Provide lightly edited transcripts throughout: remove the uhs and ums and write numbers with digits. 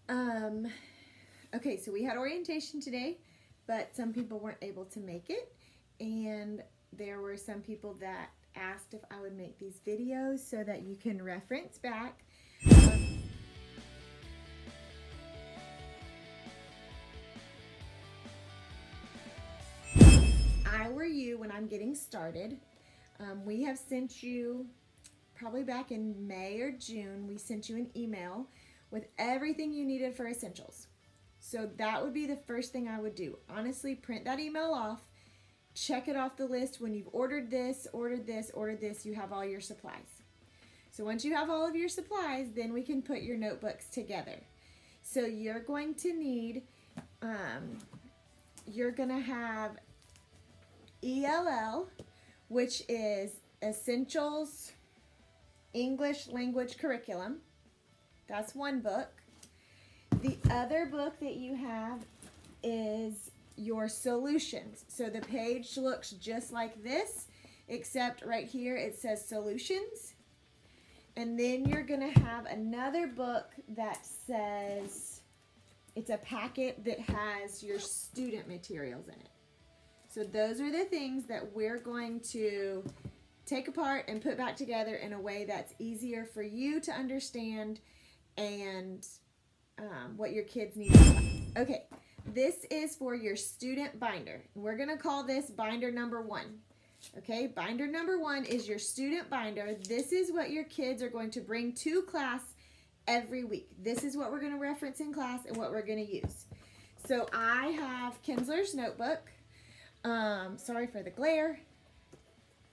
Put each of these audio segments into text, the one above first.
Um, okay, so we had orientation today, but some people weren't able to make it. And there were some people that asked if I would make these videos so that you can reference back. I were you when I'm getting started. We have sent you, probably back in May or June, we sent you an email with everything you needed for essentials. So that would be the first thing I would do. Honestly, print that email off, check it off the list. When you've ordered this, you have all your supplies. So once you have all of your supplies, then we can put your notebooks together. So you're going to need, you're going to have ELL, which is Essentials English Language Curriculum. That's one book. The other book that you have is your solutions. So the page looks just like this, except right here it says solutions. And then you're going to have another book that says, it's a packet that has your student materials in it. So those are the things that we're going to take apart and put back together in a way that's easier for you to understand and what your kids need. Okay, this is for your student binder. We're going to call this binder number 1. Okay, binder number 1 is your student binder. This is what your kids are going to bring to class every week. This is what we're going to reference in class and what we're going to use. So I have Kinsler's notebook. Sorry for the glare.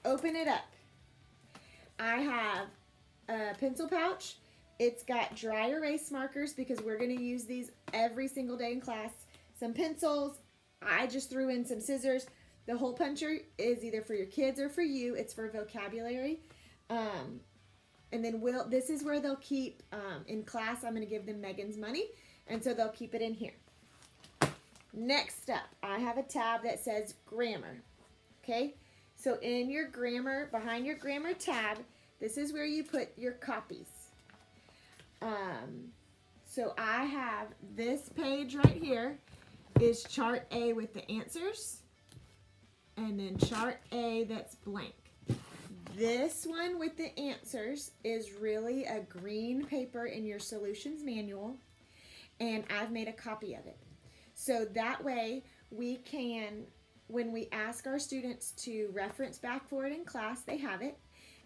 Open it up. I have a pencil pouch. It's got dry erase markers because we're going to use these every single day in class. Some pencils. I just threw in some scissors. The hole puncher is either for your kids or for you. It's for vocabulary. And then this is where they'll keep, in class, I'm going to give them Megan's money. And so they'll keep it in here. Next up, I have a tab that says grammar. Okay, so in your grammar, behind your grammar tab, this is where you put your copies. So I have this page right here is chart A with the answers, and then chart A that's blank. This one with the answers is really a green paper in your solutions manual, and I've made a copy of it. So that way we can, when we ask our students to reference back for it in class, they have it.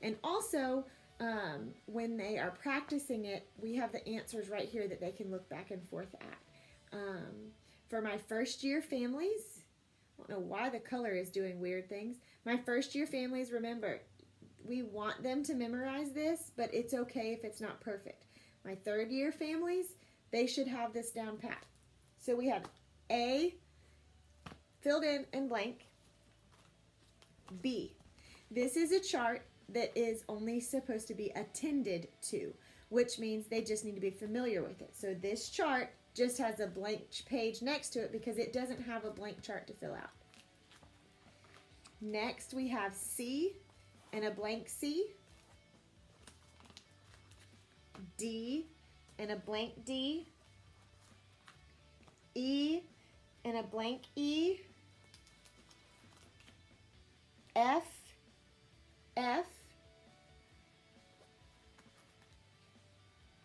And also, when they are practicing it, we have the answers right here that they can look back and forth at. For my first year families, I don't know why the color is doing weird things. My first year families, remember, we want them to memorize this, but it's okay if it's not perfect. My third year families, they should have this down pat. So we have A, filled in and blank. B, this is a chart that is only supposed to be attended to, which means they just need to be familiar with it. So this chart just has a blank page next to it because it doesn't have a blank chart to fill out. Next we have C and a blank C. D and a blank D. E and a blank E. F,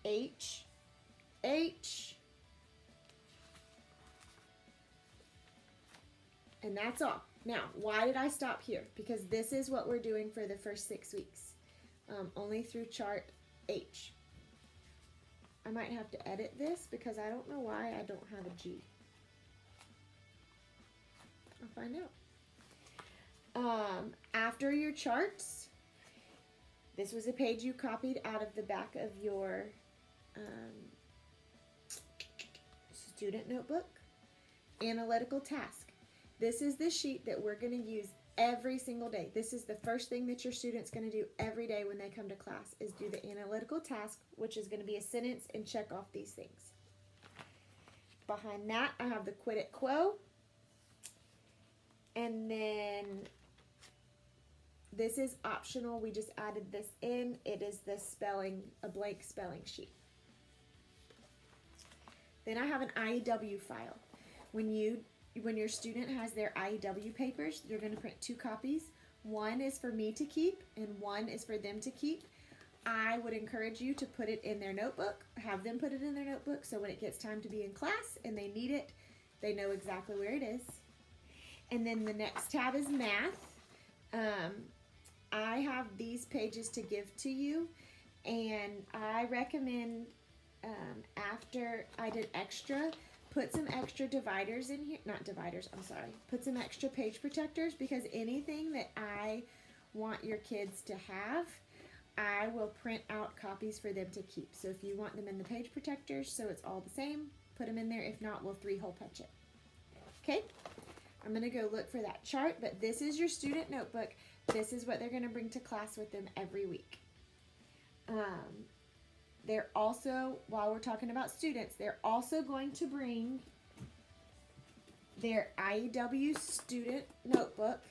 H, and that's all. Now, why did I stop here? Because this is what we're doing for the first 6 weeks, only through chart H. I might have to edit this because I don't know why I don't have a G. I'll find out. After your charts, this was a page you copied out of the back of your student notebook. Analytical task. This is the sheet that we're going to use every single day. This is the first thing that your student's going to do every day when they come to class is do the analytical task, which is going to be a sentence and check off these things. Behind that, I have the quid et quo. And then this is optional. We just added this in. It is the spelling, a blank spelling sheet. Then I have an IEW file. When your student has their IEW papers, you're going to print 2 copies. One is for me to keep and one is for them to keep. I would encourage you to put it in their notebook, have them put it in their notebook, so when it gets time to be in class and they need it, they know exactly where it is. And then the next tab is math. I have these pages to give to you, and I recommend after I did extra, put some extra dividers in here, not dividers, I'm sorry, put some extra page protectors, because anything that I want your kids to have, I will print out copies for them to keep. So if you want them in the page protectors so it's all the same, put them in there. If not, we'll 3-hole punch it. Okay, I'm going to go look for that chart, but this is your student notebook. This is what they're going to bring to class with them every week. They're also, while we're talking about students, they're also going to bring their IEW student notebook.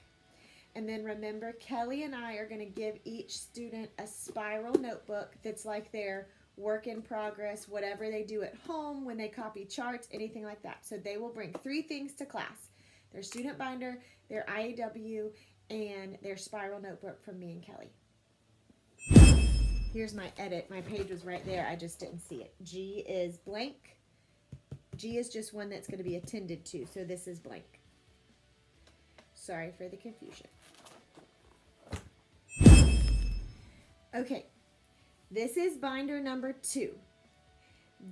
And then remember, Kelly and I are going to give each student a spiral notebook that's like their work in progress, whatever they do at home, when they copy charts, anything like that. So they will bring 3 things to class: their student binder, their IEW, and their spiral notebook from me and Kelly. Here's my edit. My page was right there. I just didn't see it. G is blank. G is just one that's going to be attended to. So this is blank. Sorry for the confusion. Okay. This is binder number 2.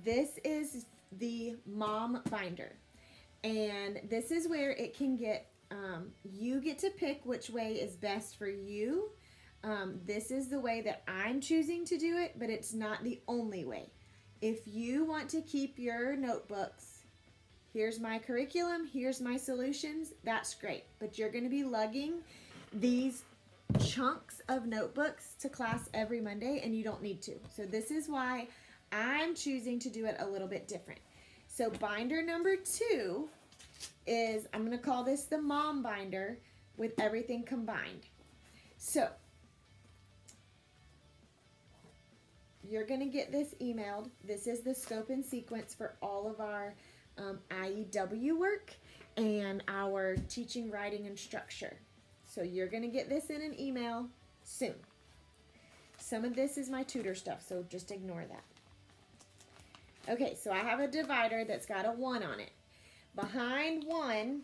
This is the mom binder. And this is where it can get, you get to pick which way is best for you. This is the way that I'm choosing to do it, but it's not the only way. If you want to keep your notebooks, here's my curriculum, here's my solutions, that's great. But you're going to be lugging these chunks of notebooks to class every Monday, and you don't need to. So this is why I'm choosing to do it a little bit different. So binder number 2 is, I'm going to call this the mom binder with everything combined. So you're going to get this emailed. This is the scope and sequence for all of our IEW work and our teaching, writing, and structure. So you're going to get this in an email soon. Some of this is my tutor stuff, so just ignore that. Okay, so I have a divider that's got a 1 on it. Behind 1,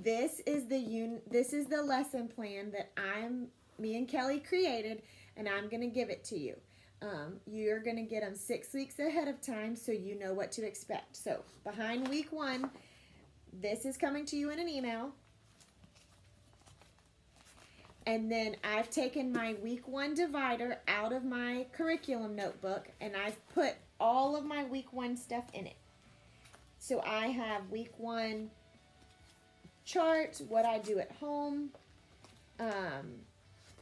this is the lesson plan that me and Kelly created, and I'm going to give it to you. You're going to get them 6 weeks ahead of time so you know what to expect. So behind week 1, this is coming to you in an email. And then I've taken my week 1 divider out of my curriculum notebook, and I've put all of my week 1 stuff in it. So I have week 1 chart, what I do at home,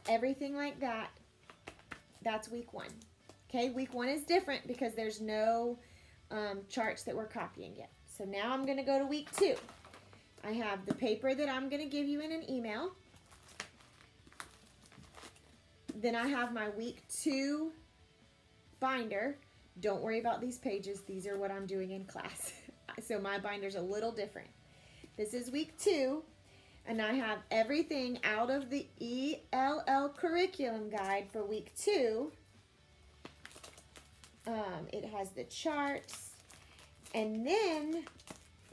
everything like that. That's week 1. Okay, week 1 is different because there's no charts that we're copying yet. So now I'm going to go to week 2. I have the paper that I'm going to give you in an email. Then I have my week 2 binder. Don't worry about these pages. These are what I'm doing in class. So my binder's a little different. This is week 2. And I have everything out of the ELL curriculum guide for week 2. It has the charts, and then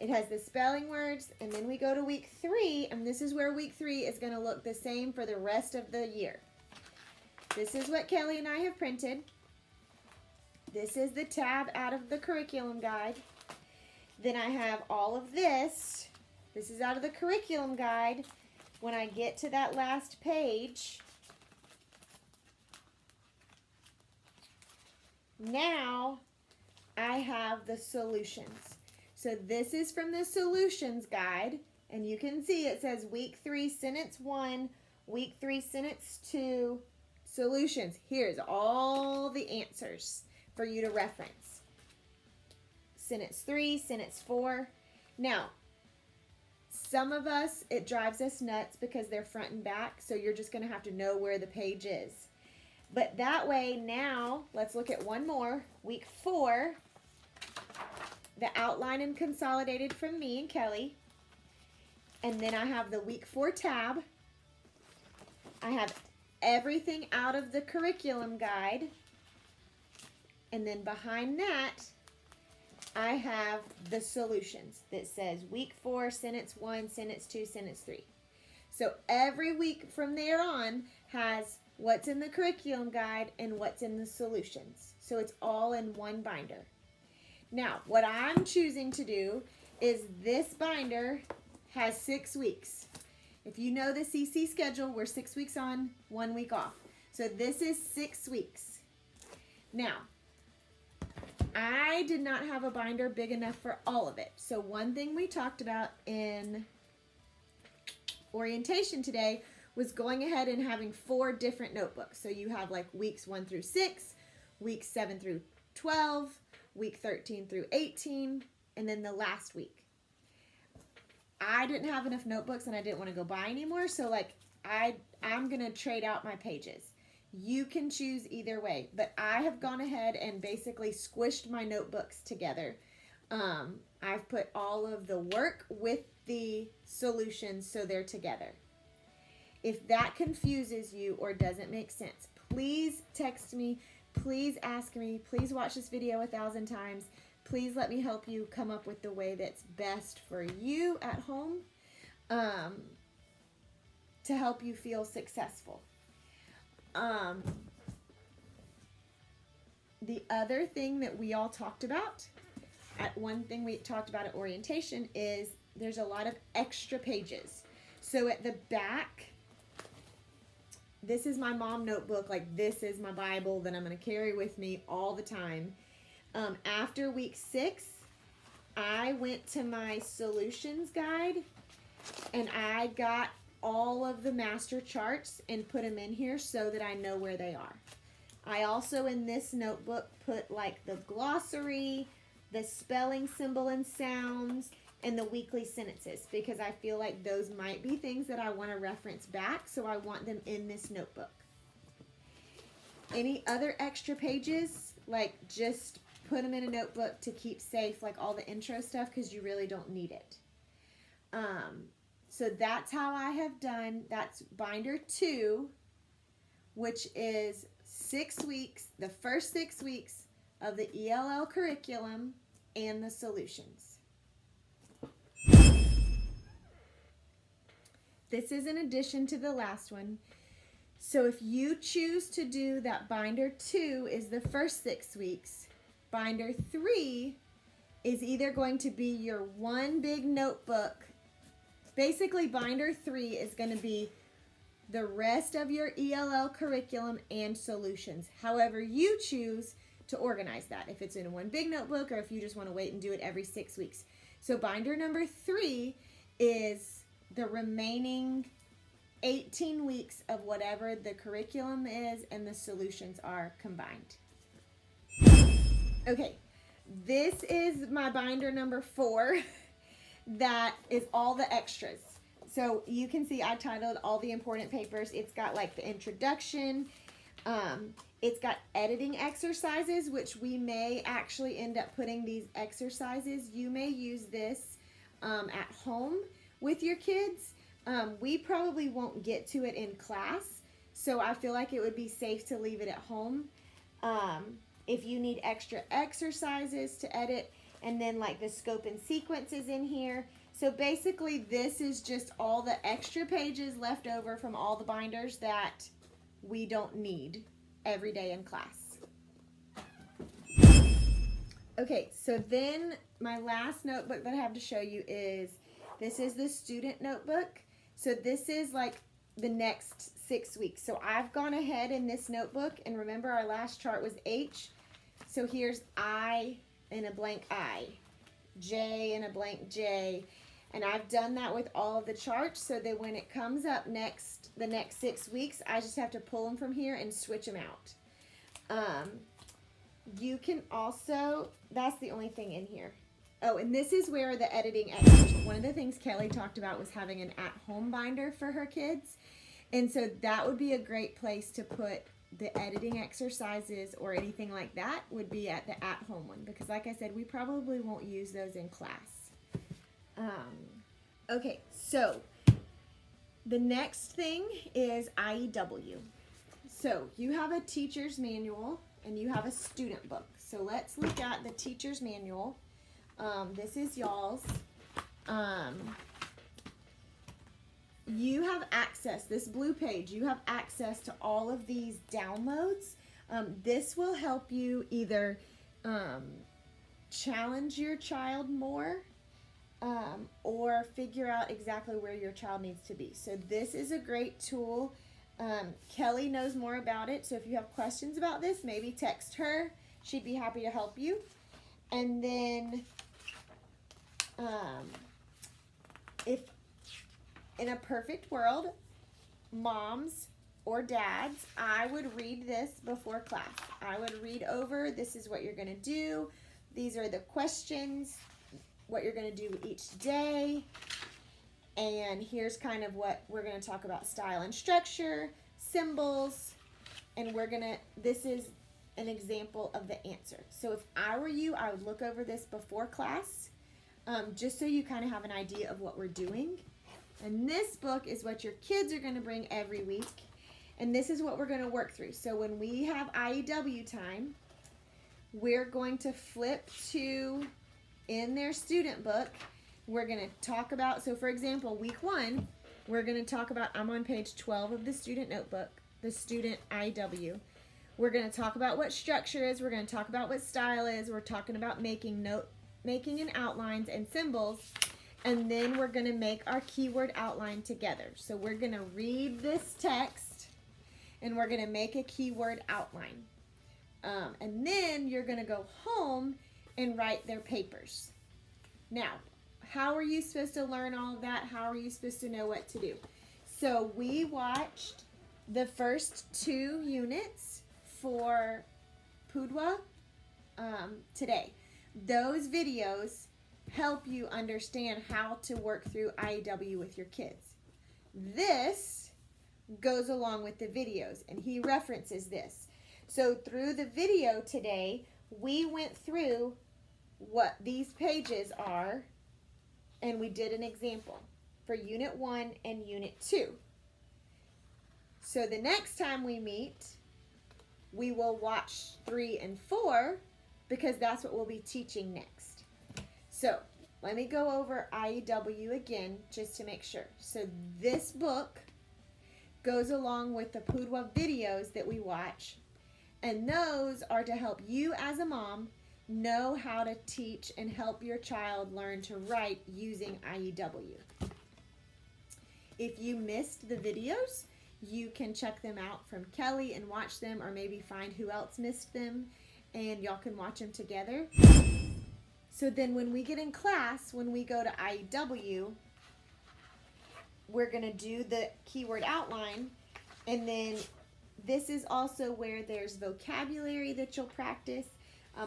it has the spelling words, and then we go to week 3, and this is where week 3 is going to look the same for the rest of the year. This is what Kelly and I have printed. This is the tab out of the curriculum guide. Then I have all of this. This is out of the curriculum guide. When I get to that last page, now I have the solutions. So this is from the solutions guide, and you can see it says week 3 sentence 1, week 3 sentence 2, solutions. Here's all the answers for you to reference. Sentence 3, sentence 4. Now, some of us, it drives us nuts because they're front and back, so you're just going to have to know where the page is. But that way, now, let's look at one more. Week 4. the outline and consolidated from me and Kelly. And then I have the week 4 tab. I have everything out of the curriculum guide. And then behind that, I have the solutions that says week 4, sentence 1, sentence 2, sentence 3. So every week from there on has what's in the curriculum guide and what's in the solutions. So it's all in one binder. Now, what I'm choosing to do is this binder has 6 weeks. If you know the CC schedule, we're 6 weeks on, 1 week off. So this is 6 weeks. Now, I did not have a binder big enough for all of it. So one thing we talked about in orientation today was going ahead and having 4 different notebooks. So you have like weeks 1 through 6, weeks 7 through 12, week 13 through 18, and then the last week. I didn't have enough notebooks and I didn't want to go buy anymore. So like I'm going to trade out my pages. You can choose either way, but I have gone ahead and basically squished my notebooks together. I've put all of the work with the solutions so they're together. If that confuses you or doesn't make sense, please text me, please ask me, please watch this video 1,000 times. Please let me help you come up with the way that's best for you at home to help you feel successful. The other thing that we all talked about, one thing we talked about at orientation is there's a lot of extra pages. So at the back, this is my mom notebook, like this is my Bible that I'm going to carry with me all the time. After week 6, I went to my solutions guide and I got all of the master charts and put them in here so that I know where they are. I also in this notebook put like the glossary, the spelling symbol and sounds, and the weekly sentences because I feel like those might be things that I want to reference back, so I want them in this notebook. Any other extra pages, like just put them in a notebook to keep safe, like all the intro stuff, because you really don't need it. So that's how I have done. That's binder 2, which is 6 weeks, the first 6 weeks of the ELL curriculum and the solutions. This is in addition to the last one. So if you choose to do that, binder 2 is the first 6 weeks. Binder 3 is either going to be your one big notebook. Basically, binder 3 is going to be the rest of your ELL curriculum and solutions. However you choose to organize that. If it's in one big notebook or if you just want to wait and do it every 6 weeks. So binder number 3 is the remaining 18 weeks of whatever the curriculum is and the solutions are combined. Okay, this is my binder number 4 that is all the extras. So you can see I titled all the important papers. It's got like the introduction. It's got editing exercises, which we may actually end up putting these exercises. You may use this at home with your kids. We probably won't get to it in class, so I feel like it would be safe to leave it at home. If you need extra exercises to edit, and then like the scope and sequence is in here. So basically this is just all the extra pages left over from all the binders that we don't need every day in class. Okay, so then my last notebook that I have to show you is, this is the student notebook. So this is like the next 6 weeks. So I've gone ahead in this notebook, and remember our last chart was H. So here's I and a blank I, J and a blank J. And I've done that with all of the charts so that when it comes up next, the next 6 weeks, I just have to pull them from here and switch them out. You can also, that's the only thing in here. Oh, and this is where the editing extras. One of the things Kelly talked about was having an at-home binder for her kids. And so that would be a great place to put the editing exercises or anything like that would be at the at-home one, because like I said, we probably won't use those in class. Okay, so the next thing is IEW. So you have a teacher's manual and you have a student book. So let's look at the teacher's manual. This is y'all's. You have access, this blue page, you have access to all of these downloads. This will help you either challenge your child more or figure out exactly where your child needs to be. So this is a great tool. Kelly knows more about it, so if you have questions about this, maybe text her. She'd be happy to help you. And then if in a perfect world, moms or dads, I would read this before class. I would read over, this is what you're going to do. These are the questions, what you're going to do each day. And here's kind of what we're going to talk about: style and structure, symbols, and this is an example of the answer. So if I were you, I would look over this before class, just so you kind of have an idea of what we're doing. And this book is what your kids are going to bring every week. And this is what we're going to work through. So when we have IEW time, we're going to flip to, in their student book, we're going to talk about, so for example, week 1, we're going to talk about, I'm on page 12 of the student notebook, the student IEW. We're going to talk about what structure is. We're going to talk about what style is. We're talking about making and outlines and symbols. And then we're going to make our keyword outline together. So we're going to read this text and we're going to make a keyword outline. And then you're going to go home and write their papers. Now, how are you supposed to learn all of that? How are you supposed to know what to do? So we watched the first 2 units for Pudwa today. Those videos help you understand how to work through IEW with your kids. This goes along with the videos, and he references this. So through the video today, we went through what these pages are, and we did an example for Unit 1 and Unit 2. So the next time we meet, we will watch 3 and 4, because that's what we'll be teaching next. So let me go over IEW again just to make sure. So this book goes along with the Pudwa videos that we watch, and those are to help you as a mom know how to teach and help your child learn to write using IEW. If you missed the videos, you can check them out from Kelly and watch them, or maybe find who else missed them and y'all can watch them together. So then when we get in class, when we go to IEW, we're going to do the keyword outline, and then this is also where there's vocabulary that you'll practice.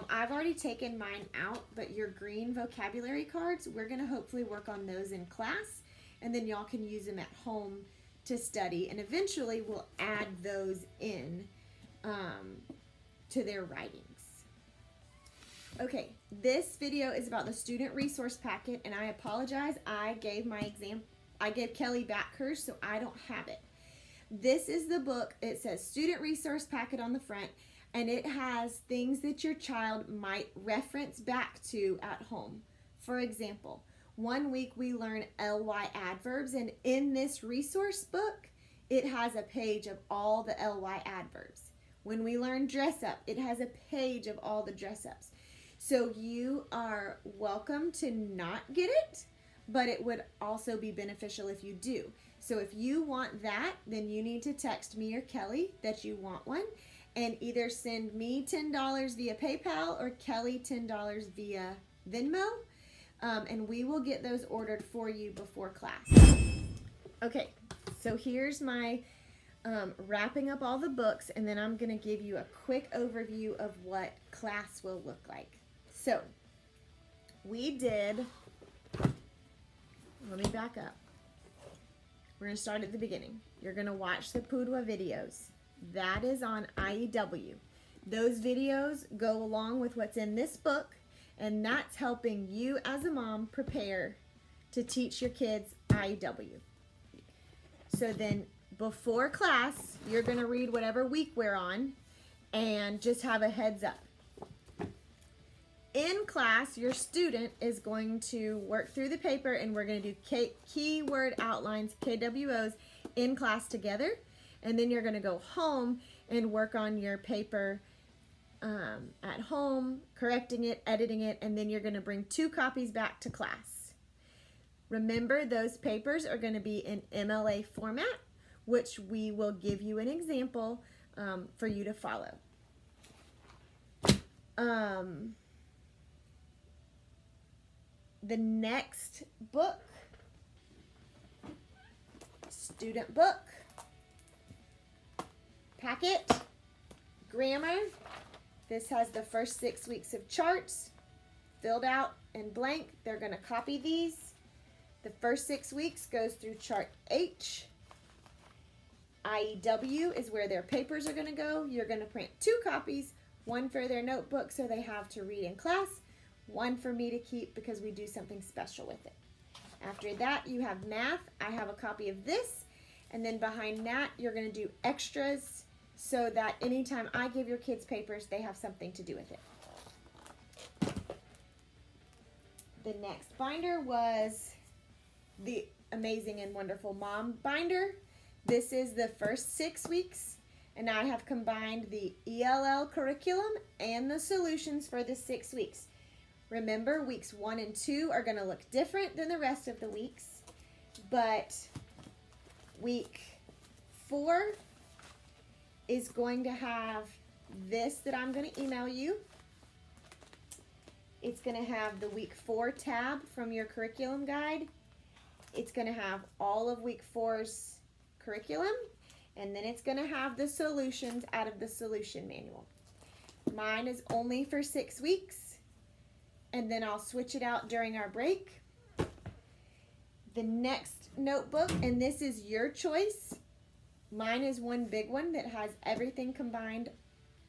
I've already taken mine out, but your green vocabulary cards, we're going to hopefully work on those in class, and then y'all can use them at home to study, and eventually we'll add those in to their writings. Okay, this video is about the student resource packet, and I apologize, I gave Kelly back hers, so I don't have it. This is the book. It says student resource packet on the front, and it has things that your child might reference back to at home. For example, one week we learn ly adverbs, and in this resource book, it has a page of all the ly adverbs. When we learn dress up, it has a page of all the dress ups. So you are welcome to not get it, but it would also be beneficial if you do. So if you want that, then you need to text me or Kelly that you want one, and either send me $10 via PayPal or Kelly $10 via Venmo, and we will get those ordered for you before class. Okay, so here's my wrapping up all the books, and then I'm going to give you a quick overview of what class will look like. So we did, let me back up. We're going to start at the beginning. You're going to watch the Pudwa videos. that is on IEW. Those videos go along with what's in this book, and that's helping you as a mom prepare to teach your kids IEW. So then before class, you're going to read whatever week we're on and just have a heads up. In class, your student is going to work through the paper, and we're going to do keyword outlines, KWOs, in class together. And then you're going to go home and work on your paper at home, correcting it, editing it, and then you're going to bring 2 copies back to class. Remember, those papers are going to be in MLA format, which we will give you an example for you to follow. The next book, student book, packet, grammar. This has the first 6 weeks of charts filled out and blank. They're going to copy these. The first 6 weeks goes through chart H. IEW is where their papers are going to go. You're going to print 2 copies, one for their notebook so they have to read in class, one for me to keep because we do something special with it. After that, you have math. I have a copy of this. And then behind that, you're going to do extras so that anytime I give your kids papers, they have something to do with it. The next binder was the Amazing and Wonderful Mom binder. This is the first 6 weeks, and I have combined the ELL curriculum and the solutions for the 6 weeks. Remember, weeks 1 and 2 are going to look different than the rest of the weeks, but week 4 is going to have this that I'm going to email you. It's going to have the week 4 tab from your curriculum guide. It's going to have all of week 4's curriculum, and then it's going to have the solutions out of the solution manual. Mine is only for 6 weeks, and then I'll switch it out during our break. The next notebook, and this is your choice. Mine is one big one that has everything combined.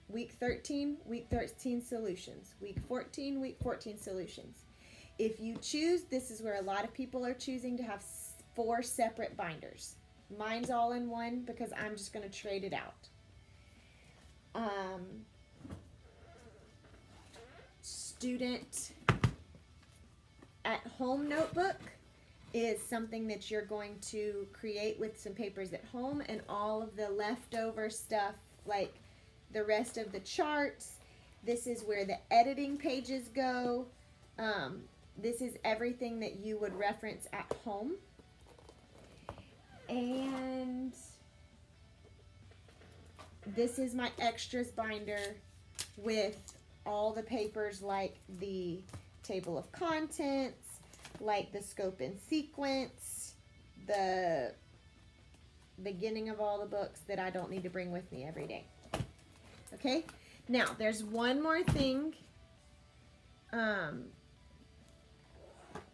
Week 13 solutions. Week 14, week 14 solutions. If you choose, this is where a lot of people are choosing to have 4 separate binders. Mine's all in one because I'm just going to trade it out. Student at home notebook is something that you're going to create with some papers at home, and all of the leftover stuff, like the rest of the charts. This is where the editing pages go. This is everything that you would reference at home. And this is my extras binder with all the papers, like the table of contents, like the scope and sequence, the beginning of all the books that I don't need to bring with me every day. Okay, now there's one more thing.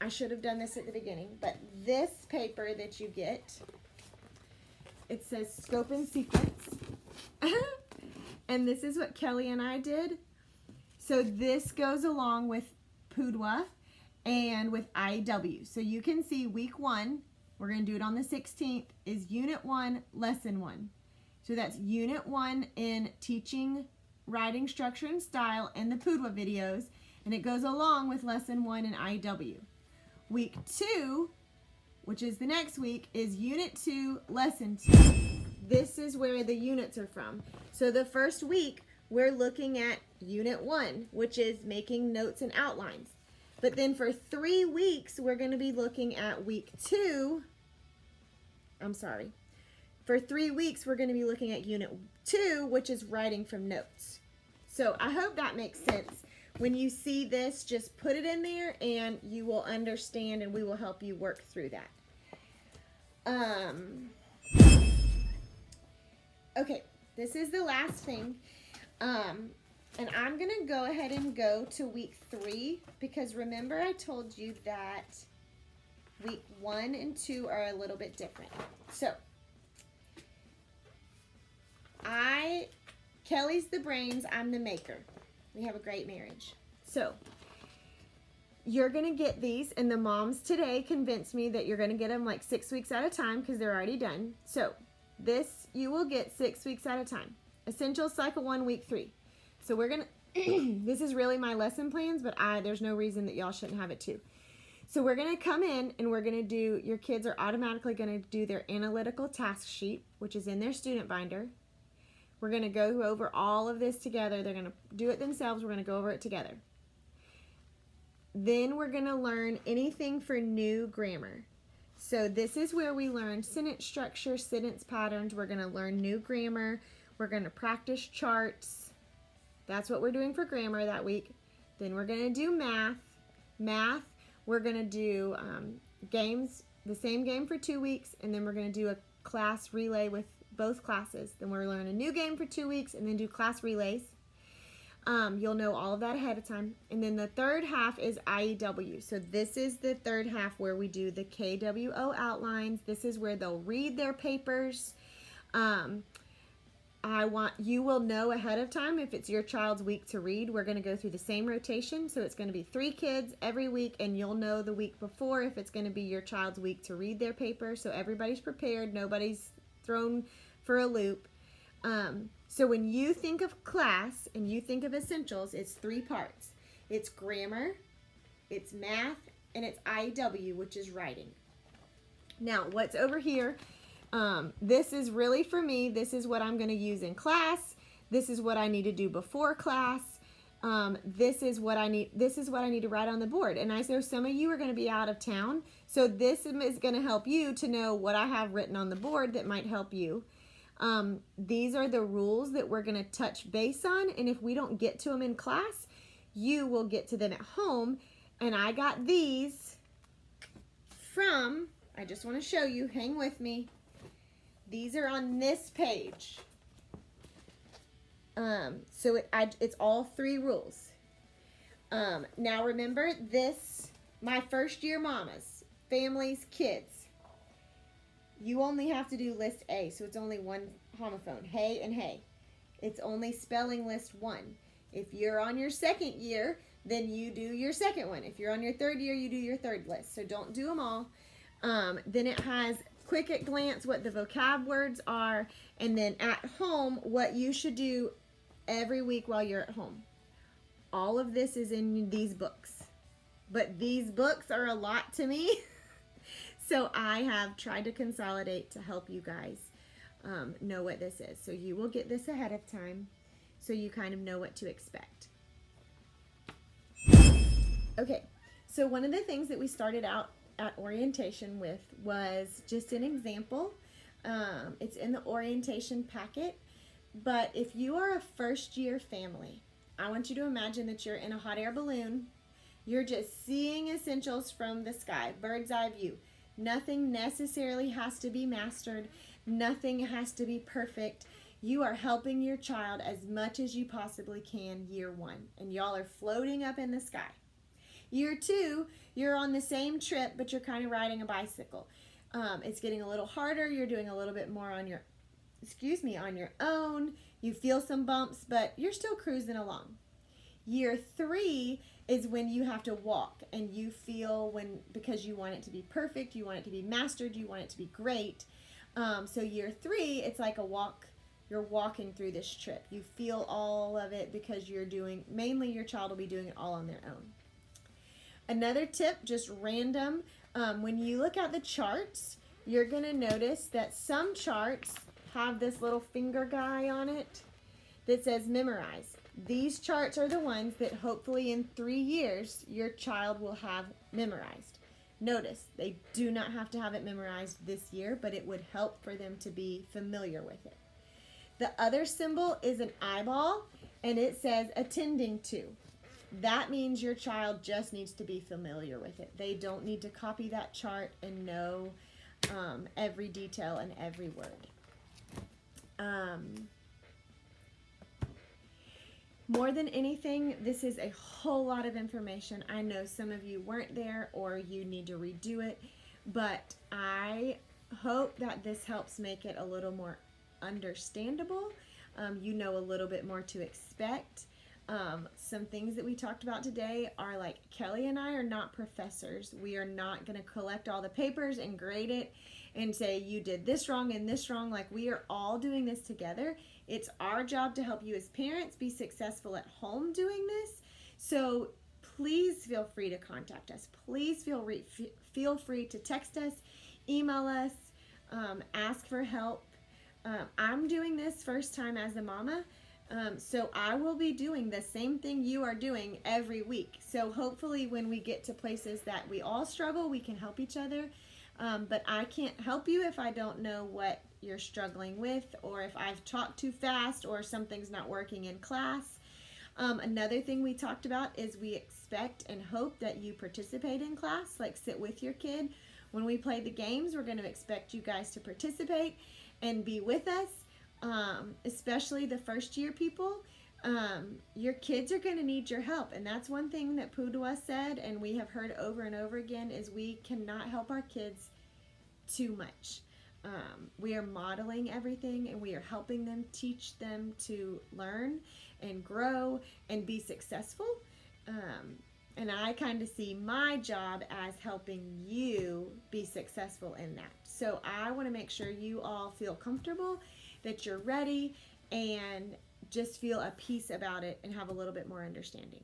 I should have done this at the beginning, but this paper that you get, it says scope and sequence. And this is what Kelly and I did. So this goes along with PUDWA and with IEW. So you can see week 1, we're going to do it on the 16th, is Unit 1, Lesson 1. So that's Unit 1 in teaching, writing, structure, and style, and the PUDWA videos. And it goes along with Lesson 1 in IEW. Week 2, which is the next week, is Unit 2, Lesson 2. This is where the units are from. So the first week, we're looking at Unit 1, which is making notes and outlines. But then for 3 weeks, we're going to be looking at week 2. For 3 weeks, we're going to be looking at Unit 2, which is writing from notes. So I hope that makes sense. When you see this, just put it in there and you will understand, and we will help you work through that. Okay, this is the last thing. And I'm going to go ahead and go to week 3, because remember I told you that week 1 and 2 are a little bit different. So Kelly's the brains, I'm the maker. We have a great marriage. So, you're going to get these, and the moms today convinced me that you're going to get them like 6 weeks at a time because they're already done. So, this you will get 6 weeks at a time. Essentials Cycle 1, Week 3. So, we're going to, this is really my lesson plans, but there's no reason that y'all shouldn't have it too. So, we're going to come in and we're going to do, your kids are automatically going to do their analytical task sheet, which is in their student binder. We're going to go over all of this together. They're going to do it themselves. We're going to go over it together. Then we're going to learn anything for new grammar. So this is where we learn sentence structure, sentence patterns. We're going to learn new grammar. We're going to practice charts. That's what we're doing for grammar that week. Then we're going to do math. We're going to do games, the same game for 2 weeks, and then we're going to do a class relay with both classes. Then we'll learn a new game for 2 weeks and then do class relays. You'll know all of that ahead of time. And then the third half is IEW. So this is the third half where we do the KWO outlines. This is where they'll read their papers. You will know ahead of time if it's your child's week to read. We're going to go through the same rotation. So it's going to be 3 kids every week, and you'll know the week before if it's going to be your child's week to read their paper. So everybody's prepared. Nobody's thrown for a loop. So when you think of class and you think of essentials, it's 3 parts. It's grammar, it's math, and it's IEW, which is writing. Now, what's over here? This is really for me. This is what I'm going to use in class. This is what I need to do before class. This is what I need to write on the board. And I know some of you are going to be out of town, so this is going to help you to know what I have written on the board that might help you. These are the rules that we're going to touch base on, and if we don't get to them in class, you will get to them at home. And I got these from, I just want to show you, hang with me. These are on this page. It's all 3 rules. Now remember this, my first year mamas, families, kids. You only have to do list A, so it's only 1 homophone, hey and hey. It's only spelling list 1. If you're on your 2nd year, then you do your 2nd one. If you're on your 3rd year, you do your 3rd list. So don't do them all. Then it has quick at glance what the vocab words are, and then at home what you should do every week while you're at home. All of this is in these books. But these books are a lot to me. So I have tried to consolidate to help you guys know what this is. So you will get this ahead of time so you kind of know what to expect. Okay, so one of the things that we started out at orientation with was just an example. It's in the orientation packet. But if you are a first-year family, I want you to imagine that you're in a hot air balloon. You're just seeing essentials from the sky, bird's eye view. Nothing necessarily has to be mastered. Nothing has to be perfect. You are helping your child as much as you possibly can year 1. And y'all are floating up in the sky. Year 2, you're on the same trip, but you're kind of riding a bicycle. It's getting a little harder. You're doing a little bit more on your own. You feel some bumps, but you're still cruising along. Year 3 is when you have to walk, and you feel because you want it to be perfect, you want it to be mastered, you want it to be great. So year 3, it's like a walk. You're walking through this trip. You feel all of it because mainly your child will be doing it all on their own. Another tip, just random, when you look at the charts, you're going to notice that some charts have this little finger guy on it that says memorize. These charts are the ones that hopefully in 3 years your child will have memorized. Notice, they do not have to have it memorized this year, but it would help for them to be familiar with it. The other symbol is an eyeball, and it says attending to. That means your child just needs to be familiar with it. They don't need to copy that chart and know every detail and every word. More than anything, this is a whole lot of information. I know some of you weren't there or you need to redo it, but I hope that this helps make it a little more understandable. You know a little bit more to expect. Some things that we talked about today are like Kelly and I are not professors. We are not going to collect all the papers and grade it and say you did this wrong and this wrong. Like, we are all doing this together. It's our job to help you as parents be successful at home doing this. So please feel free to contact us. Please feel free to text us, email us, ask for help. I'm doing this first time as a mama, so I will be doing the same thing you are doing every week. So hopefully when we get to places that we all struggle, we can help each other. But I can't help you if I don't know what you're struggling with, or if I've talked too fast, or something's not working in class. Another thing we talked about is we expect and hope that you participate in class, like sit with your kid. When we play the games, we're going to expect you guys to participate and be with us, especially the first year people. Your kids are going to need your help, and that's one thing that Pudua said, and we have heard over and over again, is we cannot help our kids too much. We are modeling everything, and we are helping them, teach them to learn and grow and be successful. And I kind of see my job as helping you be successful in that. So I want to make sure you all feel comfortable, that you're ready, and just feel a peace about it and have a little bit more understanding.